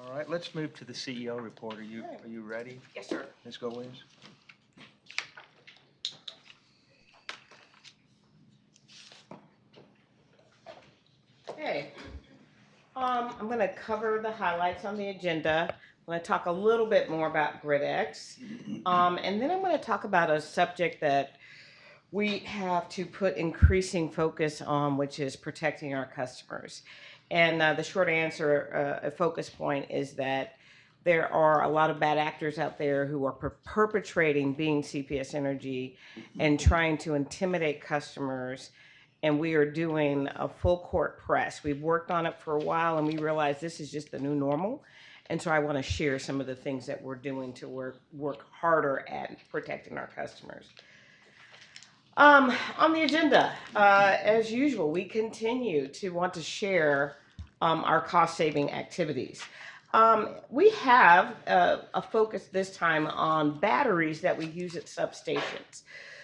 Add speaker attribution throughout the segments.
Speaker 1: All right, let's move to the CEO report. Are you ready,
Speaker 2: Yes, sir.
Speaker 1: Ms. Goins?
Speaker 2: Okay. I'm going to cover the highlights on the agenda. I'm going to talk a little bit more about GridX. And then I'm going to talk about a subject that we have to put increasing focus on, which is protecting our customers. And the short answer, a focus point, is that there are a lot of bad actors out there who are perpetrating being CPS Energy and trying to intimidate customers. And we are doing a full court press. We've worked on it for a while, and we realize this is just the new normal. And so I want to share some of the things that we're doing to work harder at protecting our customers. On the agenda, as usual, we continue to want to share our cost-saving activities. We have a focus this time on batteries that we use at substations.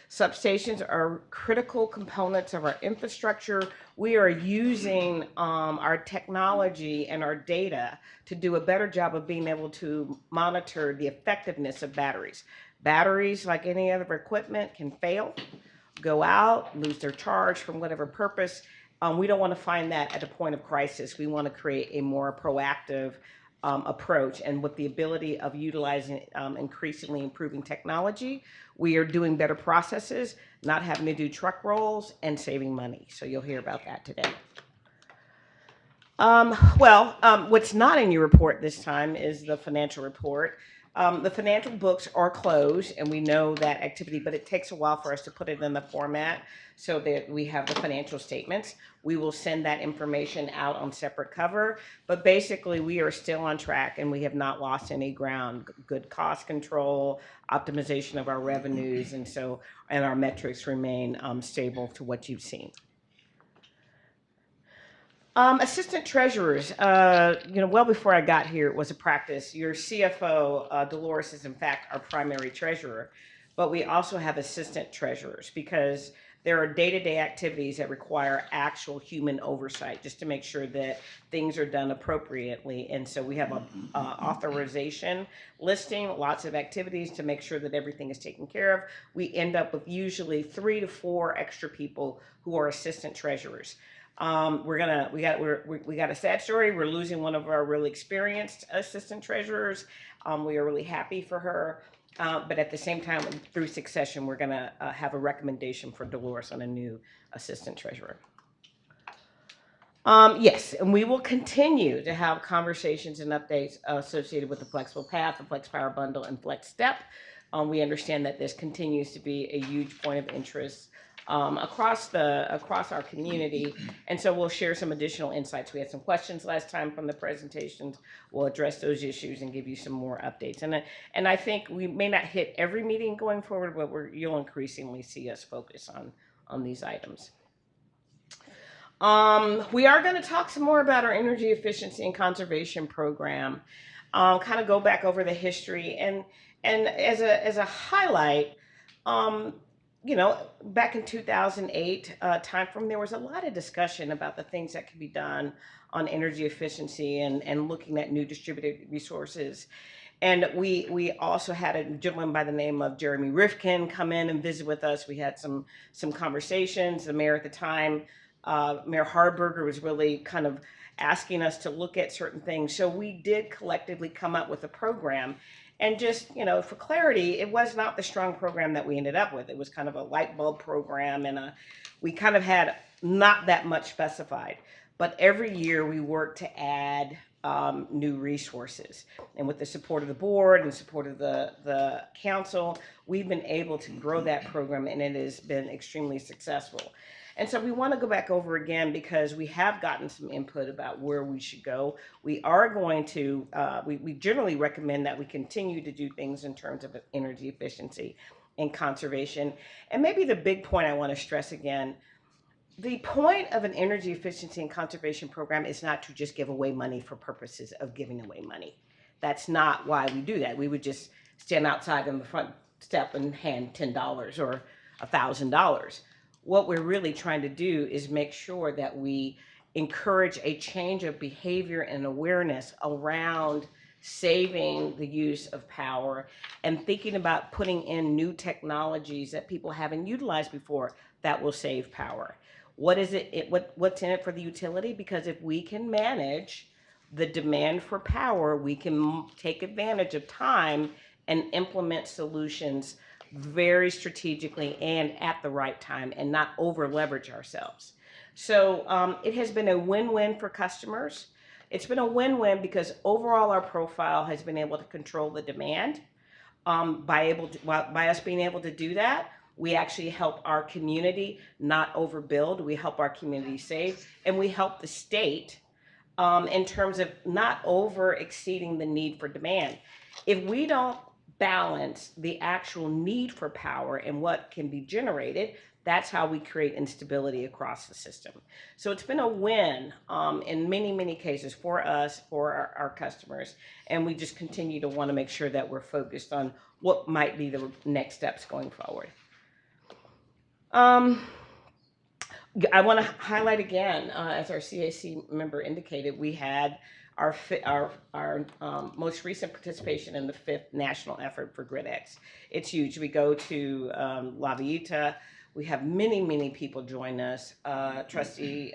Speaker 2: Substations are critical components of our infrastructure. We are using our technology and our data to do a better job of being able to monitor the effectiveness of batteries. Batteries, like any other equipment, can fail, go out, lose their charge from whatever purpose. We don't want to find that at a point of crisis. We want to create a more proactive approach. And with the ability of utilizing increasingly improving technology, we are doing better processes, not having to do truck rolls, and saving money. So you'll hear about that today. What's not in your report this time is the financial report. The financial books are closed, and we know that activity, but it takes a while for us to put it in the format so that we have the financial statements. We will send that information out on separate cover, but basically we are still on track and we have not lost any ground. Good cost control, optimization of our revenues, and our metrics remain stable to what you've seen. Assistant treasurers, well before I got here, it was a practice. Your CFO, Dolores, is in fact our primary treasurer, but we also have assistant treasurers because there are day-to-day activities that require actual human oversight just to make sure that things are done appropriately. And so we have a authorization listing, lots of activities to make sure that everything is taken care of. We end up with usually 3 to 4 extra people who are assistant treasurers. We got a sad story. We're losing one of our really experienced assistant treasurers. We are really happy for her. But at the same time, through succession, we're going to have a recommendation for Dolores on a new assistant treasurer. Yes, and we will continue to have conversations and updates associated with the Flexible Path, the Flex Power Bundle, and Flex Step. We understand that this continues to be a huge point of interest across our community, and so we'll share some additional insights. We had some questions last time from the presentations. We'll address those issues and give you some more updates. And I think we may not hit every meeting going forward, but you'll increasingly see us focus on these items. We are going to talk some more about our energy efficiency and conservation program. Kind of go back over the history and as a highlight. Back in 2008 timeframe, there was a lot of discussion about the things that could be done on energy efficiency and looking at new distributed resources. And we also had a gentleman by the name of Jeremy Rifkin come in and visit with us. We had some conversations. The mayor at the time, Mayor Hardberger, was really kind of asking us to look at certain things. So we did collectively come up with a program. And just, for clarity, it was not the strong program that we ended up with. It was kind of a light bulb program, and we kind of had not that much specified. But every year we work to add new resources. And with the support of the board and support of the council, we've been able to grow that program, and it has been extremely successful. And so we want to go back over again because we have gotten some input about where we should go. We are going to, we generally recommend that we continue to do things in terms of energy efficiency and conservation. And maybe the big point I want to stress again, the point of an energy efficiency and conservation program is not to just give away money for purposes of giving away money. That's not why we do that. We would just stand outside on the front step and hand $10 or $1,000. What we're really trying to do is make sure that we encourage a change of behavior and awareness around saving the use of power and thinking about putting in new technologies that people haven't utilized before that will save power. What is what's in it for the utility? Because if we can manage the demand for power, we can take advantage of time and implement solutions very strategically and at the right time and not over leverage ourselves. So it has been a win-win for customers. It's been a win-win because overall our profile has been able to control the demand. By us being able to do that, we actually help our community not overbuild. We help our community save, and we help the state in terms of not over exceeding the need for demand. If we don't balance the actual need for power and what can be generated, that's how we create instability across the system. So it's been a win in many, many cases for us, for our customers, and we just continue to want to make sure that we're focused on what might be the next steps going forward. I want to highlight again, as our CAC member indicated, we had our most recent participation in the 5th national effort for GridX. It's huge. We go to La Villita. We have many, many people join us. Trustee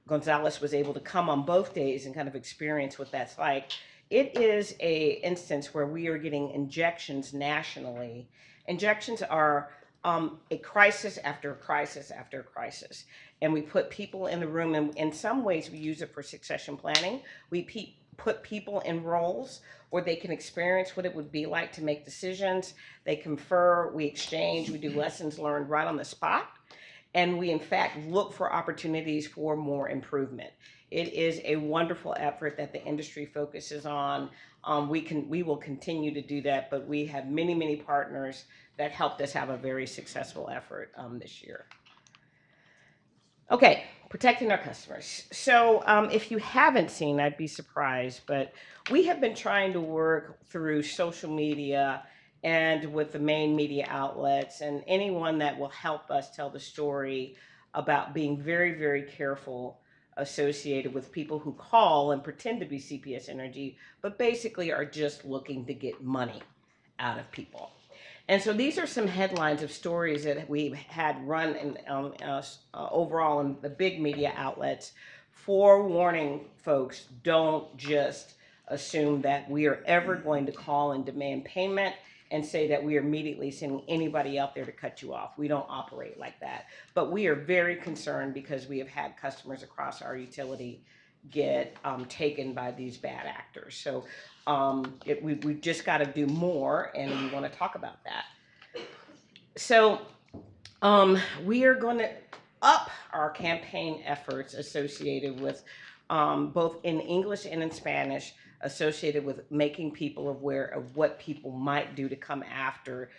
Speaker 2: Gonzalez was able to come on both days and kind of experience what that's like. It is a instance where we are getting injections nationally. Injections are a crisis after crisis after crisis. And we put people in the room, and in some ways we use it for succession planning. We put people in roles where they can experience what it would be like to make decisions. They confer, we exchange, we do lessons learned right on the spot. And we in fact look for opportunities for more improvement. It is a wonderful effort that the industry focuses on. We will continue to do that, but we have many, many partners that helped us have a very successful effort this year. Okay, protecting our customers. So if you haven't seen, I'd be surprised, but we have been trying to work through social media and with the main media outlets and anyone that will help us tell the story about being very, very careful associated with people who call and pretend to be CPS Energy, but basically are just looking to get money out of people. And so these are some headlines of stories that we've had run in, overall in the big media outlets, forewarning folks, don't just assume that we are ever going to call and demand payment and say that we are immediately sending anybody out there to cut you off. We don't operate like that. But we are very concerned because we have had customers across our utility get taken by these bad actors. So we've just got to do more, and we want to talk about that. So we are going to up our campaign efforts associated with both in English and in Spanish, associated with making people aware of what people might do to come after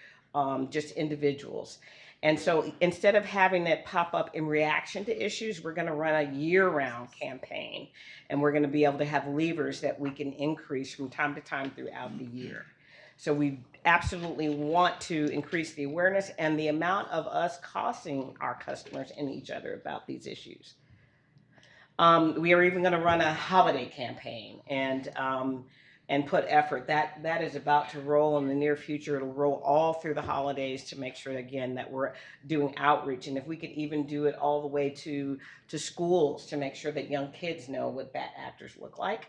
Speaker 2: just individuals. And so instead of having that pop up in reaction to issues, we're going to run a year-round campaign, and we're going to be able to have levers that we can increase from time to time throughout the year. So we absolutely want to increase the awareness and the amount of us costing our customers and each other about these issues. We are even going to run a holiday campaign and put effort. That is about to roll in the near future. It'll roll all through the holidays to make sure, again, that we're doing outreach. And if we could even do it all the way to schools to make sure that young kids know what bad actors look like.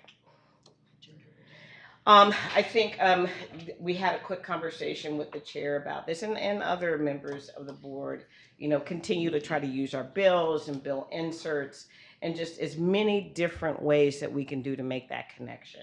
Speaker 2: I think we had a quick conversation with the chair about this and other members of the board, continue to try to use our bills and bill inserts and just as many different ways that we can do to make that connection.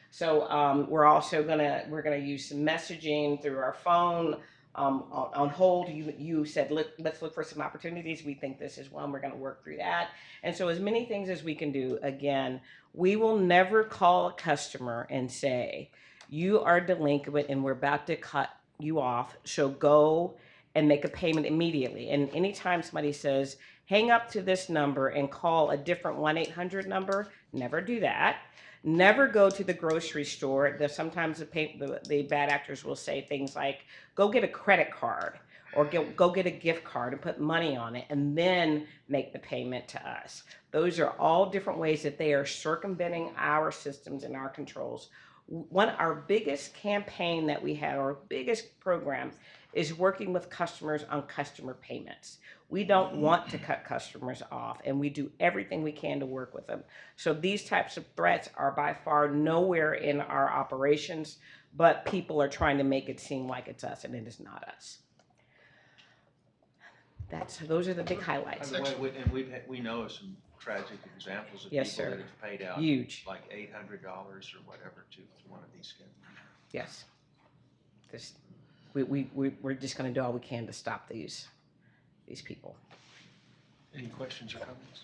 Speaker 2: So we're also we're gonna use some messaging through our phone. On hold, you said let's look for some opportunities. We think this is one. We're gonna work through that. And so as many things as we can do. Again, we will never call a customer and say, you are delinquent and we're about to cut you off, so go and make a payment immediately. And anytime somebody says, hang up to this number and call a different 1-800 number, never do that. Never go to the grocery store. Sometimes the bad actors will say things like, go get a credit card or go get a gift card and put money on it and then make the payment to us. Those are all different ways that they are circumventing our systems and our controls. Our biggest campaign that we had, our biggest program, is working with customers on customer payments. We don't want to cut customers off, and we do everything we can to work with them. So these types of threats are by far nowhere in our operations, but people are trying to make it seem like it's us, and it is not us. Those are the big highlights.
Speaker 1: By the way, we know of some tragic examples of
Speaker 2: Yes,
Speaker 1: people
Speaker 2: sir.
Speaker 1: that have paid out
Speaker 2: Huge.
Speaker 1: like $800 or whatever to one of these scammers.
Speaker 2: Yes. We're just going to do all we can to stop these people.
Speaker 1: Any questions or comments?